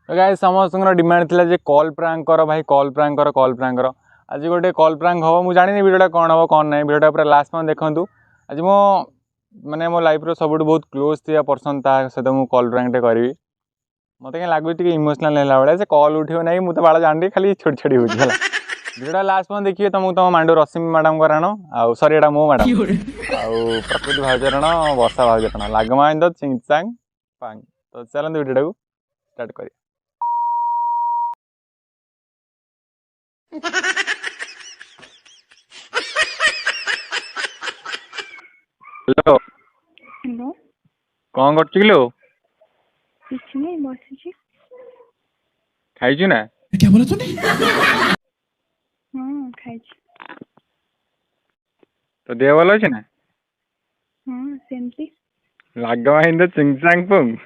Guys समस्त demand थिला जे call prank कर भाई कॉल प्रैंक कर आज गोटे कॉल प्रैंक हम मुझे जानी वीडियोटा कौन हम कौन ना वीडियोटा पूरा लास्ट में देखूँ आज मो माने मो लाइफ रो सब बहुत क्लोज थी पर्सन ता सहित मुझे कॉल प्रैंक करी मत कहीं लगुच इमोशनल है भाई से कॉल उठो ना मुझे बाड़ा जान खाली छोटी छोटी हो वीडियोटा लास्ट में देखिए तुमको तुम मांडू रश्मि मैडम राण आउ सरी एटा मो मैडम आउ प्रकृति भाउज राण वर्षा भाउज राण लागमा इन द चिंगचांग पांग तो चलते वीडियोटा को स्टार्ट करिए। हेलो हेलो कौन कर कुछ नहीं बस खाइछु ना क्या बोला तूने? हाँ खाई तो देह भल अच्छे ना हाँ सेमती लागमा इन द चिंगचांग पुंग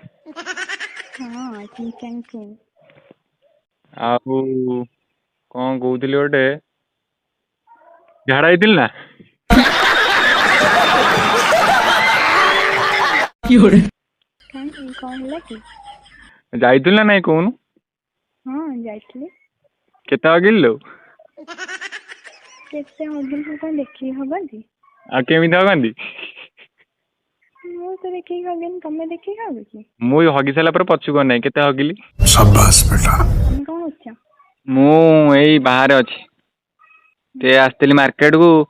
हाँ चिंचांग पुंग आउ कौन कहूली गोटे झाड़ा होइतिल ना कौन है कि जाइतिल ना नहीं कहूनु हाँ जाइए केते अगिल लो केते हगिल कौन देखी हबी आ केमिति हगंदी मु तो देखी हगिन तमे देखी हबे कि मु हगी साला पर पछु को नहीं केते हगिली शाबाश बेटा। तुम कौन होच्छा मु एई बाहर अछि ते आस्तिली मार्केट को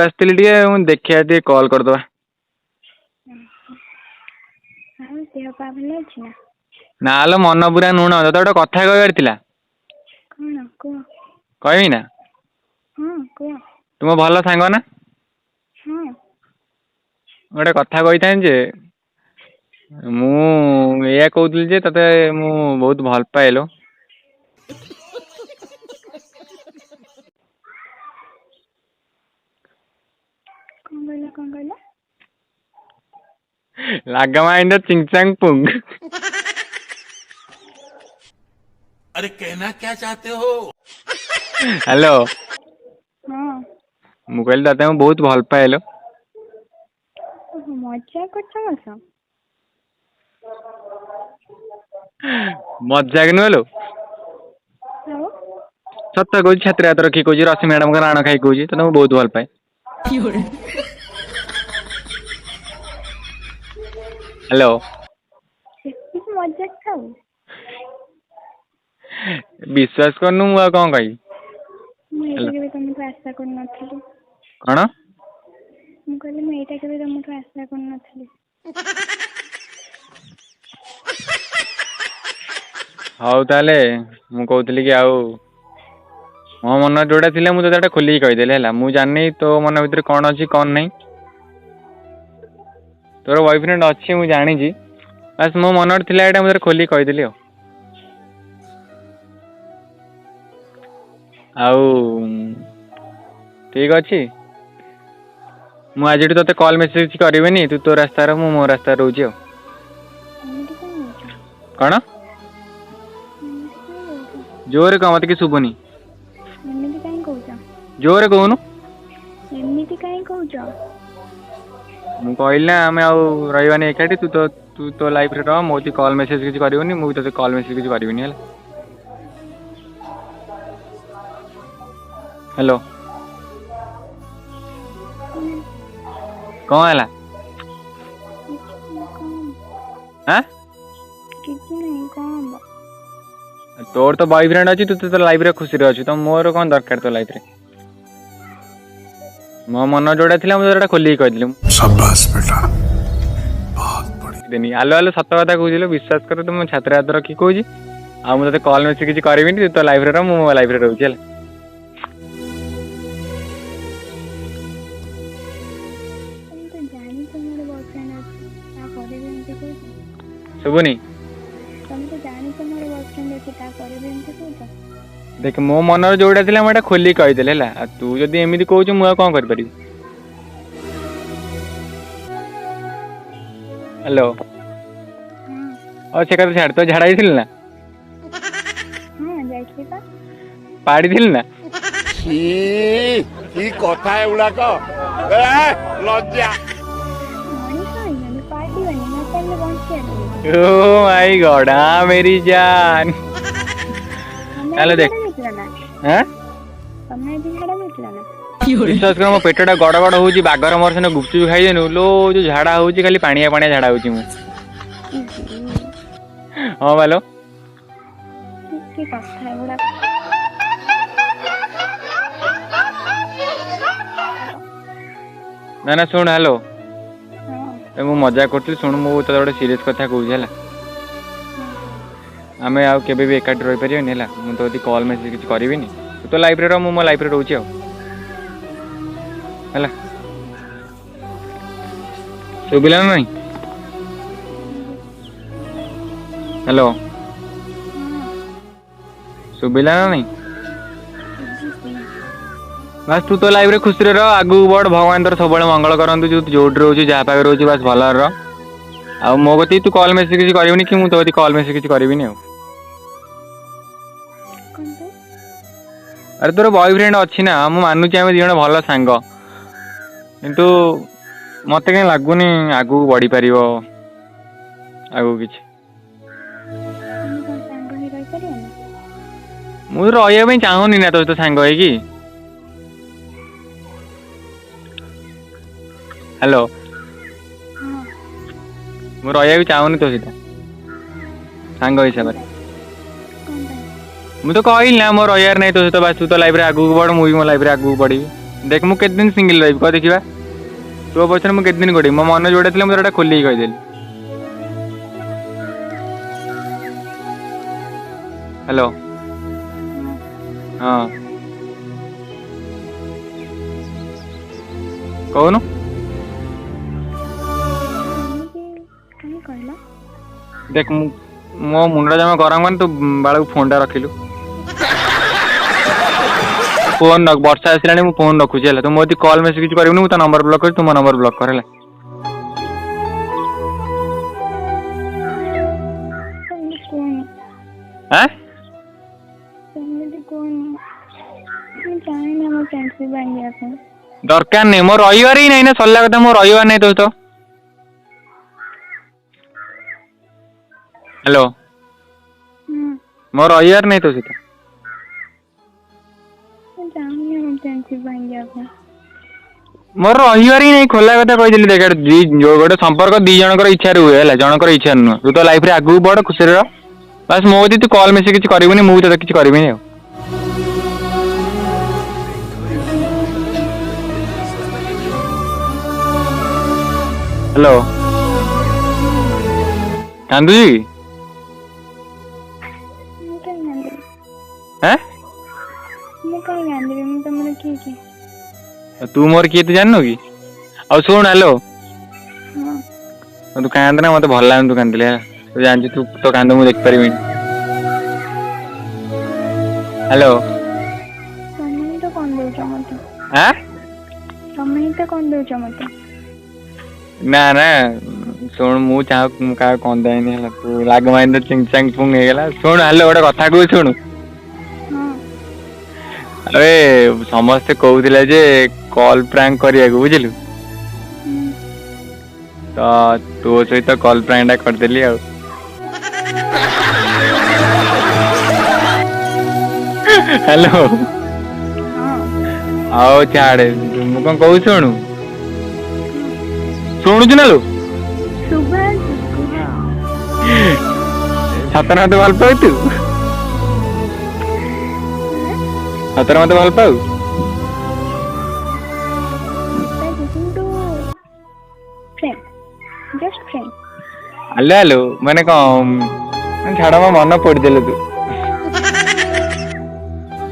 आस्तिली टिके मु देखिया टिके कॉल कर दवा हाँ देह पा भल अछि ना नालो मन पूरा नुण तो गोटे कथा कहबार थिला कौन कह कहबी ना हाँ कह तुम भल सांग ना हाँ गोटे कथा कही जे मु या कहूली जे तते मु बहुत भल पाएलो कौन कहला लागमा इन द चिंगचांग पुंग अरे कहना क्या चाहते हो? हेलो हाँ मु कहली तते मु बहुत भल पाएलो मजा करछ मस मजाक नुहलो आओ सत कहूँ छात्र हाथ रखी कहूँ रश्मि मैडम का राण खाई कहूँ तो बहुत भल पाए हेलो मजा खाऊ विश्वास करनु मु कौन कही मुझे केवे तुमको आशा कर नथली कौन मु कहली मैं एटा केवे तुमको आशा कर नथली हाउ ताले मु कहूली कि आउ मो मन जोड़ा थिले मु तोते खोलिक कहीदेली है मु जानी तो मन भीतर कौन अच्छी कौन नहीं तोर बॉयफ्रेंड अच्छी मु जानी बस मो मन थिला एटा मुझे खोलिक कहीदेली आउ ठीक अच्छी मु आज तोते कॉल मेसेज करबेनी तू तो रास्तार मु मो रास्ता रोची एमिति कौन होछ कौन जोर कह मत कि शुभुनी एमिति काई कहूछ जोर कहूनु एमिति काई कहूछ मु कहली ना आम रही एकाठी तू तो लाइफ रे रह मोती कॉल मेसेज किसी करबनी मु तो कॉल मेसेज किसी करबनी है हेलो कौन है हाँ किछि नहीं कौन तोर तो बॉयफ्रेंड अच्छी तू तो लाइफ रे खुशी रे अच्छी तो मोर कौन दरकार तो लाइफ रे मो मन जोड़ा थिला मुझे जोड़ा खोलिक कहीदेली शाबाश बेटा, बहुत बढ़िया। देनी आलो आलो सत कथा कहूँ विश्वास कर तुम छात्र हाथ रखी कहूँ आ मुझे कॉल मेसेज किसी करबी तो लाइफ रे रह मो लाइफ रे रोची है तुम तो जानी तो मोर बॉयफ्रेंड अछि ता करे भी एमिति कहूछ शुभुनी तुम तो जानी तो मोर बॉयफ्रेंड अछि ता करे भी एमिति कहूछ देख मो मन जोड़ा थिला मुझे खोलिक कहीदेली है तू जदि एमती कहूँ मुझे कौन कर पारि हेलो और से छाड़ तो झाड़ा ना हाँ जाइए पा पाड़ी ना কি কথা এগুলাক লজ্জা মনি কই পার্টি বানি না তাহলে বঞ্চে ओ माय गॉड, हाँ मेरी जान। ତମେ हेलो ଆଜି देख। ଝାଡ଼ା ଯାଇଥିଲ ନା? हैं ତମେ ଆଜି ଝାଡ଼ା ଯାଇଥିଲ ନା? विश्वास कर, मो पेटटा गड़ गड़ होउची, बागर मोर सेने गुपचुप खाइदेनु लो, जो झाड़ा होउची खाली पानिया पानिया झाड़ा होउची मु। हाँ बालो କି କଥା ଏଗୁଡ଼ା। ना ना सुन हेलो, ହଁ मु मजाक करथि, सुन मु तो गोटे सीरियस कथा कहूची हला। आमे आउ केबे भी एकाठी रहि परियोनी हला, मु तो यदि कॉल मेसेज किछ करबिनी, तू तो लाइफ रे रह, मु मो लाइफ रे रहूची आ हला। सुबिला ना नहीं? हेलो सुबिला ना नहीं? बस तू तो लाइफ रे खुशी रह, आगु बढ़, भगवान तोर सब मंगल करंतु, जो जोट रोची जहाँ पाखे रोची, बस भल रह। आ मो कती तू कॉल मेसेज किछ करबिनी कि मु तो कती कॉल मेसेज किछ करबिनी आ। କ'ଣ ପାଇଁ? अरे तोर बॉयफ्रेंड अच्छी ना, मु मानुची आम दिजण भल सांग, किंतु मत कहीं लगुनि आगु बढ़ी पार आगु कि ଆମେ କ'ଣ ସାଙ୍ଗ ହେଇ ରହିପାରିବାନି? मुझे रही चाहूनी ना तो सहित सांग है। हेलो ହଁ मु रही चाहूनी तो सहित सांग हिसाब से। କ'ଣ ପାଇଁ? मुझे तो कहली ना मोर रही नहीं तो सहित, बस तू तो लाइफ आगू बढ़, मुझे मो लाइफ आगू बढ़ी। देख मु केते दिन सिंगल रही कह देखा, तो पछे मुझे केते दिन गोड़ी मो मन जोड़ा थी मुझे खोल कहीदेली। हेलो हाँ कहूनु କାହିଁ କହିଲ? देख मो मुंडा जमा गरम कर, तू बाल फोन टा रखिलु। फोन रख, वर्षा आसला मु फोन रखुची है, तू मोदी कॉल मेसेज किछ करबुनी, मु तो नंबर ब्लॉक कर, तू मो नंबर ब्लॉक कर। ସେମିତି କୁହନି, हैं ସେମିତି କୁହନି। ମୁଁ ଚାହେଁନି ଆମ ଫ୍ରେଣ୍ଡସିପ୍ ଭାଙ୍ଗିବା ପାଇଁ। दरकार नहीं, मोर रविवार ही नहीं ना, सरला कथा मोर रविवार नहीं तो सहित। हेलो मोर रविवार नहीं तो सहित। ମୁଁ ଚାହୁଁନି ଆମ ଫ୍ରେଣ୍ଡସିପ୍ ଭାଙ୍ଗିବା ପାଇଁ। मोर रविवार ही नहीं, खोला कथा कही देख, जो गोटे संपर्क दी जनकर इच्छा हुए है, जनकर इच्छा नुह। तू तो लाइफ रे आगू बढ़, खुशी रह, बस मो तू कॉल मेसेज किछ करबुनी, मु तो किछ करबिनी आ। हेलो कांदुजी ମୁଁ କାହିଁ କାନ୍ଦିବି? हैं ମୁଁ କାହିଁ କାନ୍ଦିବି? ମୁଁ ତମର କିଏ କି? तू मोर किए तू जाननु कि? आ सुन हेलो, ହଁ तू कांद ना, मत भल लाग तू कांदिले, तू जान तू तो कांद मु देख पारिबिनी। हेलो ତମେ ହିଁ ତ କ'ଣ ଦଉଛ ମତେ? हैं ତମେ ହିଁ ତ କ'ଣ ଦଉଛ ମତେ? ना ना सुन मु चाह का कौन देनी है, तू लाग माइन चिंग चांग पुंग हे गेला। सुन हेलो गोटे कथा कहू सुन, ହଁ अरे समस्ते कहूथिले जे कॉल प्रैंक करिया को बुझिलु, तो तो सहित कॉल प्रैंक टा कर देली आ। हेलो ହଁ आओ छाड़े, मु कौन कहू सुनु शुणुचु ना लो, ଶୁଭା କୁହ। सतर मत भल पाऊ तू, सतर मत भल पाऊ। କିନ୍ତୁ friend, just friend. Hello hello मैंने कौन छाड़, मो मन पड़देलु तू।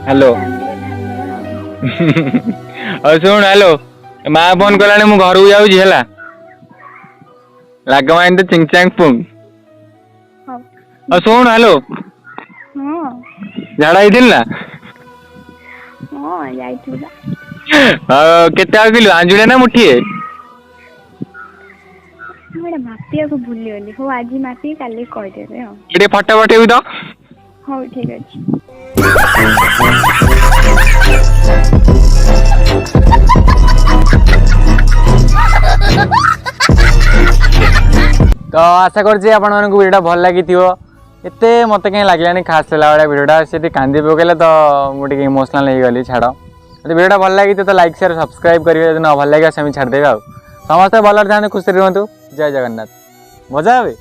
हेलो और सुन हेलो, माँ फोन कलानी, मु घर को जाऊँगी है, लाग माइन तो चिंग चांग पुंग। ହଉ और सुन हेलो, ହଁ झाड़ा ହେଇଥିଲ ना? ହଁ ଯାଇଥିଲି ବା। केते आगिलु, आंजुड़े ना मुठिए? ମୁଁ ଏଇଟା ମାପିବାକୁ ଭୁଲିଗଲି। ହଉ ଆଜି ମାପିକି କାଲି କହିଦେବି ଆଉ। ଟିକେ ଫଟୋ ପଠେଇବୁ ତ? ହଉ ଠିକ ଅଛି। तो आशा करछि आपण मानकु वीडियो भल लागि थियो एते मते कहीं लागलानी खास लाला वाला वीडियोटा से कांदी पकेले तो मुझे इमोशनल हो गली छाड़ तो वीडियो भल लगी तो लाइक शेयर सब्सक्राइब करेंगे न भल लगे सेम छाड़देवे आ समस्ते भल था खुशी रुहतु जय जगन्नाथ मजा आवे।